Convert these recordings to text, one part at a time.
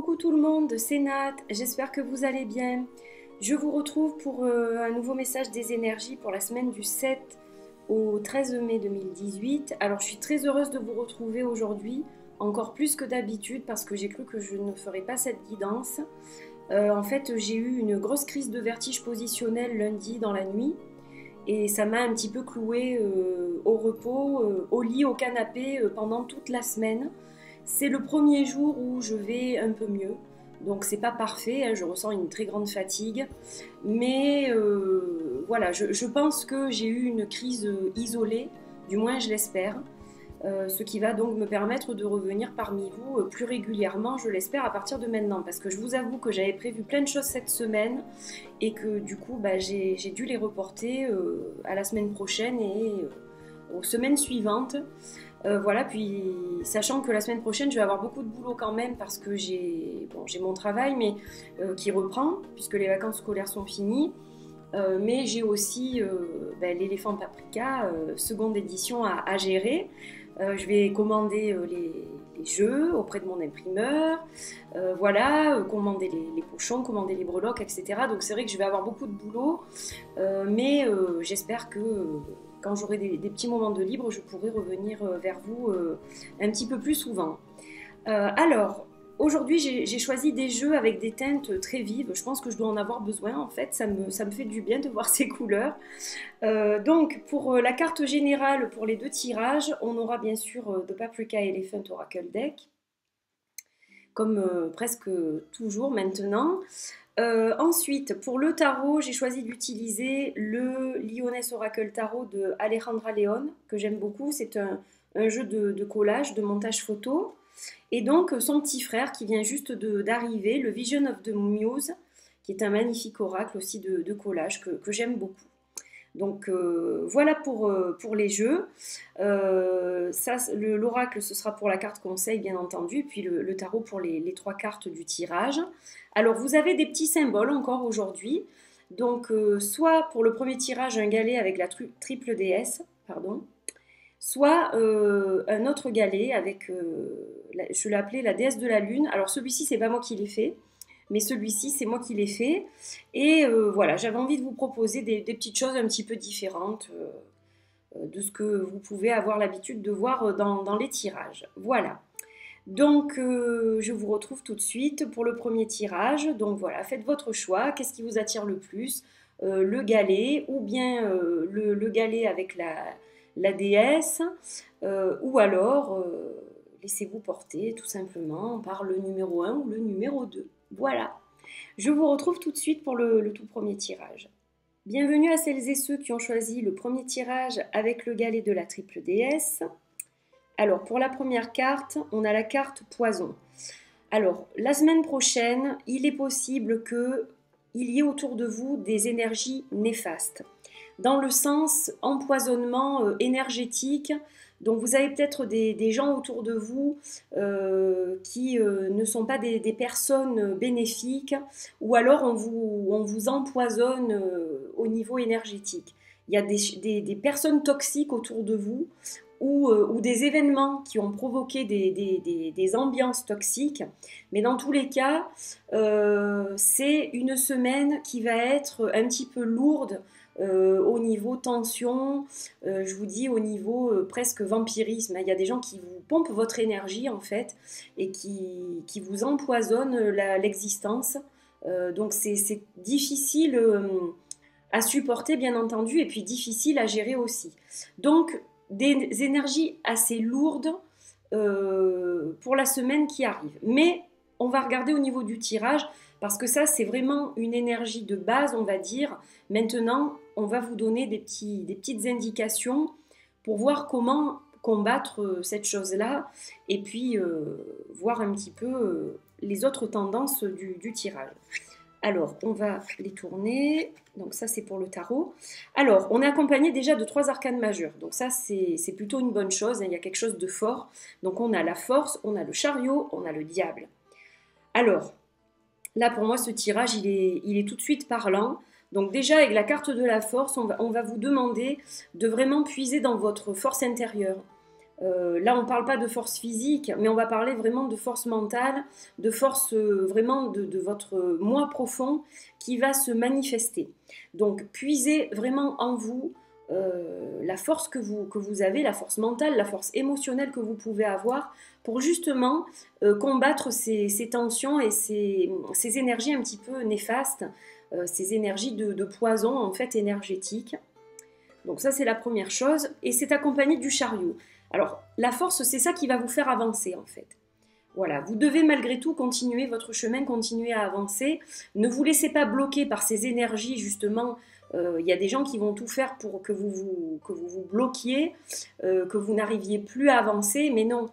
Coucou tout le monde, c'est Nat, j'espère que vous allez bien. Je vous retrouve pour un nouveau message des énergies pour la semaine du 7 au 13 mai 2018. Alors je suis très heureuse de vous retrouver aujourd'hui, encore plus que d'habitude parce que j'ai cru que je ne ferais pas cette guidance. En fait j'ai eu une grosse crise de vertige positionnel lundi dans la nuit et ça m'a un petit peu clouée au repos, au lit, au canapé pendant toute la semaine. C'est le premier jour où je vais un peu mieux, donc c'est pas parfait, hein, je ressens une très grande fatigue, mais voilà, je pense que j'ai eu une crise isolée, du moins je l'espère, ce qui va donc me permettre de revenir parmi vous plus régulièrement, je l'espère, à partir de maintenant, parce que je vous avoue que j'avais prévu plein de choses cette semaine et que du coup j'ai dû les reporter à la semaine prochaine et aux semaines suivantes. Voilà, puis sachant que la semaine prochaine je vais avoir beaucoup de boulot quand même parce que j'ai mon travail mais qui reprend puisque les vacances scolaires sont finies, mais j'ai aussi l'éléphant paprika seconde édition à gérer. Je vais commander les jeux auprès de mon imprimeur, voilà, commander les pochons, commander les breloques, etc. Donc c'est vrai que je vais avoir beaucoup de boulot, mais j'espère que quand j'aurai des petits moments de libre, je pourrai revenir vers vous un petit peu plus souvent. Alors, aujourd'hui, j'ai choisi des jeux avec des teintes très vives. Je pense que je dois en avoir besoin, en fait. Ça me fait du bien de voir ces couleurs. Donc, pour la carte générale, pour les deux tirages, on aura bien sûr The Paprika Elephant Oracle Deck, comme presque toujours maintenant. Ensuite, pour le tarot, j'ai choisi d'utiliser le Lyoness Oracle Tarot de Alejandra León, que j'aime beaucoup. C'est un jeu de collage, de montage photo. Et donc, son petit frère qui vient juste d'arriver, le Vision of the Muse, qui est un magnifique oracle aussi de collage que j'aime beaucoup. Donc voilà pour les jeux. L'oracle, ce sera pour la carte conseil, bien entendu, puis le tarot pour les trois cartes du tirage. Alors, vous avez des petits symboles encore aujourd'hui. Donc, soit pour le premier tirage, un galet avec la triple déesse, pardon, soit un autre galet avec, je l'ai appelé la déesse de la lune. Alors, celui-ci, c'est pas moi qui l'ai fait, mais celui-ci, c'est moi qui l'ai fait. Et voilà, j'avais envie de vous proposer des petites choses un petit peu différentes de ce que vous pouvez avoir l'habitude de voir dans les tirages. Voilà. Donc, je vous retrouve tout de suite pour le premier tirage. Donc voilà, faites votre choix. Qu'est-ce qui vous attire le plus? Le galet ou bien le galet avec la déesse, ou alors laissez-vous porter tout simplement par le numéro 1 ou le numéro 2. Voilà. Je vous retrouve tout de suite pour le tout premier tirage. Bienvenue à celles et ceux qui ont choisi le premier tirage avec le galet de la triple déesse. Alors, pour la première carte, on a la carte poison. Alors, la semaine prochaine, il est possible qu'il y ait autour de vous des énergies néfastes, dans le sens empoisonnement énergétique. Donc, vous avez peut-être des gens autour de vous qui ne sont pas des personnes bénéfiques, ou alors on vous empoisonne au niveau énergétique. Il y a des personnes toxiques autour de vous, ou des événements qui ont provoqué des ambiances toxiques. Mais dans tous les cas, c'est une semaine qui va être un petit peu lourde au niveau tension, je vous dis au niveau presque vampirisme. Il y a des gens qui vous pompent votre énergie en fait et qui vous empoisonnent l'existence. Donc c'est difficile à supporter bien entendu et puis difficile à gérer aussi. Donc des énergies assez lourdes pour la semaine qui arrive. Mais on va regarder au niveau du tirage parce que ça, c'est vraiment une énergie de base, on va dire. Maintenant, on va vous donner des petites indications pour voir comment combattre cette chose-là et puis voir un petit peu les autres tendances du tirage. Alors, on va les tourner. Donc ça, c'est pour le tarot. Alors, on est accompagné déjà de 3 arcanes majeurs. Donc ça, c'est plutôt une bonne chose. Il y a quelque chose de fort. Donc on a la force, on a le chariot, on a le diable. Alors, là, pour moi, ce tirage, il est tout de suite parlant. Donc déjà, avec la carte de la force, on va vous demander de vraiment puiser dans votre force intérieure. Là, on ne parle pas de force physique, mais on va parler vraiment de force mentale, de force vraiment de votre moi profond qui va se manifester. Donc, puisez vraiment en vous la force que vous avez, la force mentale, la force émotionnelle que vous pouvez avoir pour justement combattre ces tensions et ces énergies un petit peu néfastes, ces énergies de poison en fait énergétique. Donc ça c'est la première chose et c'est accompagné du chariot. Alors la force c'est ça qui va vous faire avancer en fait. Voilà, vous devez malgré tout continuer votre chemin, continuer à avancer. Ne vous laissez pas bloquer par ces énergies justement. Il y a des gens qui vont tout faire pour que vous bloquiez, que vous n'arriviez plus à avancer, mais non.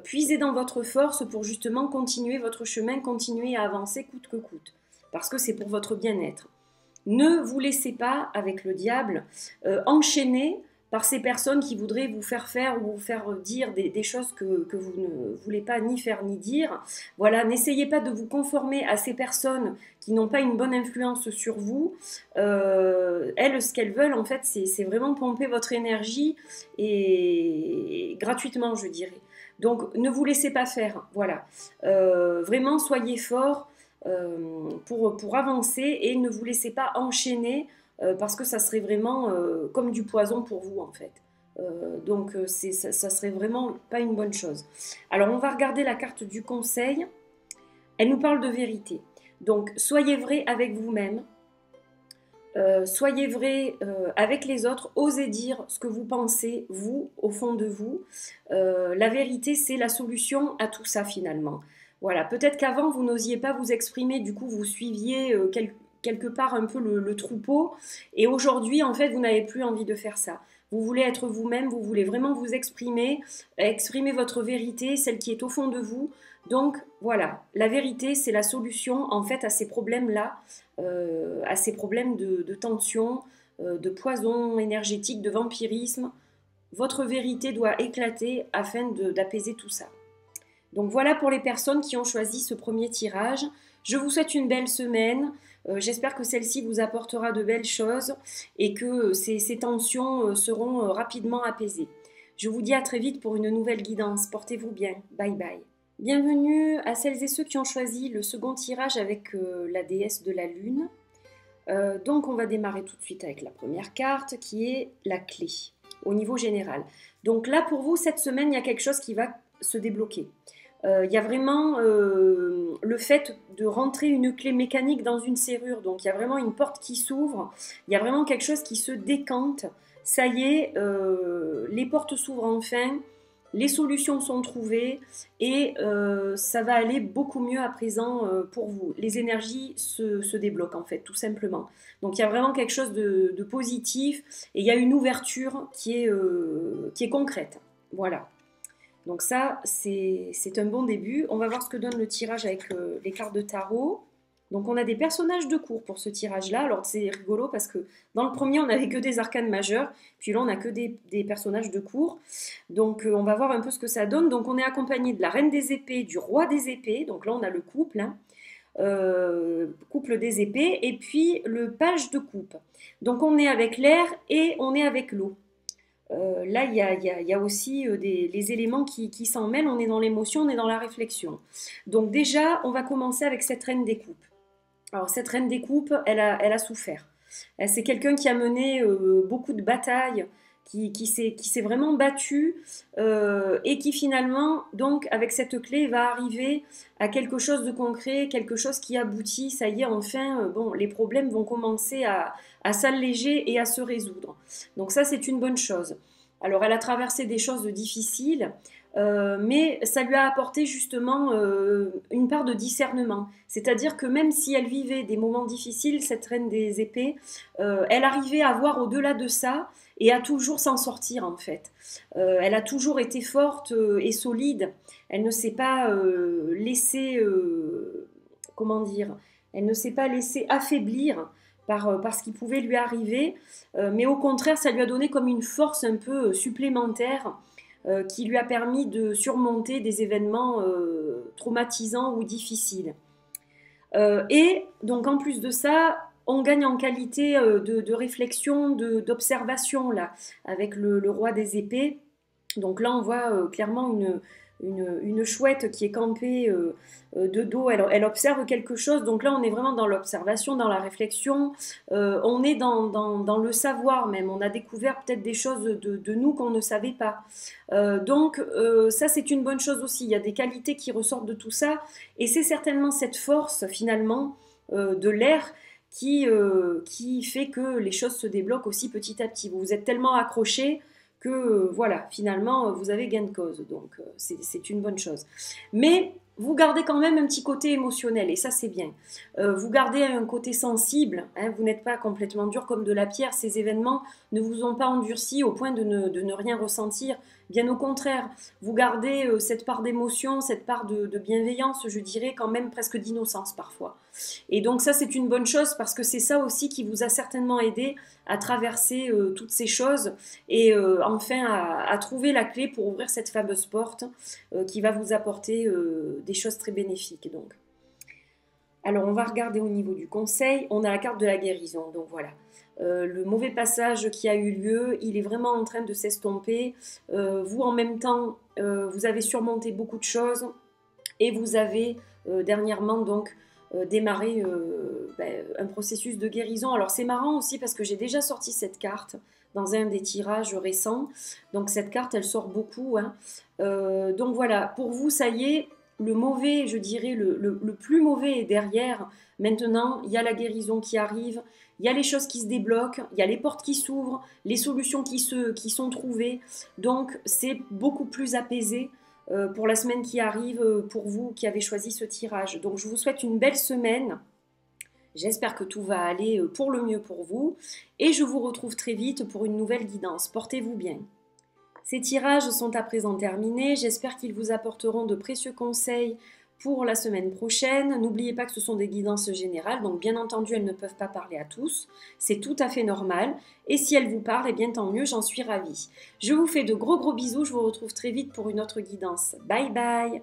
Puisez dans votre force pour justement continuer votre chemin, continuer à avancer coûte que coûte. Parce que c'est pour votre bien-être. Ne vous laissez pas, avec le diable, enchaîner par ces personnes qui voudraient vous faire ou vous faire dire des choses que vous ne voulez pas ni faire ni dire. Voilà, n'essayez pas de vous conformer à ces personnes qui n'ont pas une bonne influence sur vous. Elles, ce qu'elles veulent, en fait, c'est vraiment pomper votre énergie et gratuitement, je dirais. Donc, ne vous laissez pas faire. Voilà. Vraiment, soyez forts. Pour avancer et ne vous laissez pas enchaîner parce que ça serait vraiment comme du poison pour vous en fait. Donc ça serait vraiment pas une bonne chose. Alors on va regarder la carte du conseil. Elle nous parle de vérité. Donc soyez vrai avec vous-même. Soyez vrai avec les autres, osez dire ce que vous pensez, vous, au fond de vous. La vérité, c'est la solution à tout ça finalement. Voilà, peut-être qu'avant, vous n'osiez pas vous exprimer, du coup, vous suiviez quelque part un peu le troupeau, et aujourd'hui, en fait, vous n'avez plus envie de faire ça. Vous voulez être vous-même, vous voulez vraiment vous exprimer votre vérité, celle qui est au fond de vous. Donc, voilà, la vérité, c'est la solution, en fait, à ces problèmes-là, à ces problèmes de tension, de poison énergétique, de vampirisme. Votre vérité doit éclater afin d'apaiser tout ça. Donc voilà pour les personnes qui ont choisi ce premier tirage. Je vous souhaite une belle semaine. J'espère que celle-ci vous apportera de belles choses et que ces tensions seront rapidement apaisées. Je vous dis à très vite pour une nouvelle guidance. Portez-vous bien. Bye bye. Bienvenue à celles et ceux qui ont choisi le second tirage avec la déesse de la lune. Donc on va démarrer tout de suite avec la première carte qui est la clé au niveau général. Donc là pour vous cette semaine il y a quelque chose qui va se débloquer. Il y a vraiment le fait de rentrer une clé mécanique dans une serrure. Donc il y a vraiment une porte qui s'ouvre, il y a vraiment quelque chose qui se décante. Ça y est, les portes s'ouvrent enfin, les solutions sont trouvées et ça va aller beaucoup mieux à présent pour vous. Les énergies se débloquent en fait, tout simplement. Donc il y a vraiment quelque chose de positif et il y a une ouverture qui est concrète. Voilà. Donc ça, c'est un bon début. On va voir ce que donne le tirage avec les cartes de tarot. Donc on a des personnages de cours pour ce tirage-là. Alors c'est rigolo parce que dans le premier, on n'avait que des arcanes majeures. Puis là, on n'a que des personnages de cours. Donc on va voir un peu ce que ça donne. Donc on est accompagné de la reine des épées, du roi des épées. Donc là, on a le couple. Hein. Couple des épées. Et puis le page de coupe. Donc on est avec l'air et on est avec l'eau. Là, il y a aussi les éléments qui s'en mêlent. On est dans l'émotion, on est dans la réflexion. Donc déjà, on va commencer avec cette reine des coupes. Alors cette reine des coupes, elle a souffert. C'est quelqu'un qui a mené beaucoup de batailles, qui s'est vraiment battu et qui finalement, donc avec cette clé, va arriver à quelque chose de concret, quelque chose qui aboutit. Ça y est, enfin, bon, les problèmes vont commencer à s'alléger et à se résoudre. Donc ça, c'est une bonne chose. Alors, elle a traversé des choses difficiles, mais ça lui a apporté justement une part de discernement. C'est-à-dire que même si elle vivait des moments difficiles, cette reine des épées, elle arrivait à voir au-delà de ça et à toujours s'en sortir en fait. Elle a toujours été forte et solide. Elle ne s'est pas laissée, comment dire, elle ne s'est pas laissée affaiblir par ce qui pouvait lui arriver, mais au contraire, ça lui a donné comme une force un peu supplémentaire qui lui a permis de surmonter des événements traumatisants ou difficiles. Et donc en plus de ça, on gagne en qualité de réflexion, d'observation là, avec le roi des épées. Donc là, on voit clairement une chouette qui est campée de dos, elle observe quelque chose. Donc là, on est vraiment dans l'observation, dans la réflexion, on est dans le savoir même. On a découvert peut-être des choses de nous qu'on ne savait pas. Ça, c'est une bonne chose aussi. Il y a des qualités qui ressortent de tout ça. Et c'est certainement cette force, finalement, de l'air qui fait que les choses se débloquent aussi petit à petit. Vous vous êtes tellement accroché que voilà, finalement, vous avez gain de cause. Donc, c'est une bonne chose. Mais vous gardez quand même un petit côté émotionnel, et ça, c'est bien. Vous gardez un côté sensible, hein, vous n'êtes pas complètement dur comme de la pierre. Ces événements ne vous ont pas endurci au point de ne rien ressentir. Bien au contraire, vous gardez cette part d'émotion, cette part de bienveillance, je dirais quand même presque d'innocence parfois. Et donc ça, c'est une bonne chose parce que c'est ça aussi qui vous a certainement aidé à traverser toutes ces choses et enfin à trouver la clé pour ouvrir cette fameuse porte qui va vous apporter des choses très bénéfiques. Donc. Alors on va regarder au niveau du conseil, on a la carte de la guérison, donc voilà. Le mauvais passage qui a eu lieu, il est vraiment en train de s'estomper. Vous en même temps, vous avez surmonté beaucoup de choses et vous avez dernièrement donc démarré un processus de guérison. Alors c'est marrant aussi parce que j'ai déjà sorti cette carte dans un des tirages récents. Donc cette carte, elle sort beaucoup, hein. Donc voilà, pour vous, ça y est, le mauvais, je dirais, le plus mauvais est derrière. Maintenant, il y a la guérison qui arrive, il y a les choses qui se débloquent, il y a les portes qui s'ouvrent, les solutions qui sont trouvées. Donc c'est beaucoup plus apaisé pour la semaine qui arrive, pour vous qui avez choisi ce tirage. Donc je vous souhaite une belle semaine. J'espère que tout va aller pour le mieux pour vous. Et je vous retrouve très vite pour une nouvelle guidance. Portez-vous bien. Ces tirages sont à présent terminés. J'espère qu'ils vous apporteront de précieux conseils pour la semaine prochaine. N'oubliez pas que ce sont des guidances générales, donc bien entendu, elles ne peuvent pas parler à tous. C'est tout à fait normal. Et si elles vous parlent, eh bien tant mieux, j'en suis ravie. Je vous fais de gros bisous. Je vous retrouve très vite pour une autre guidance. Bye bye!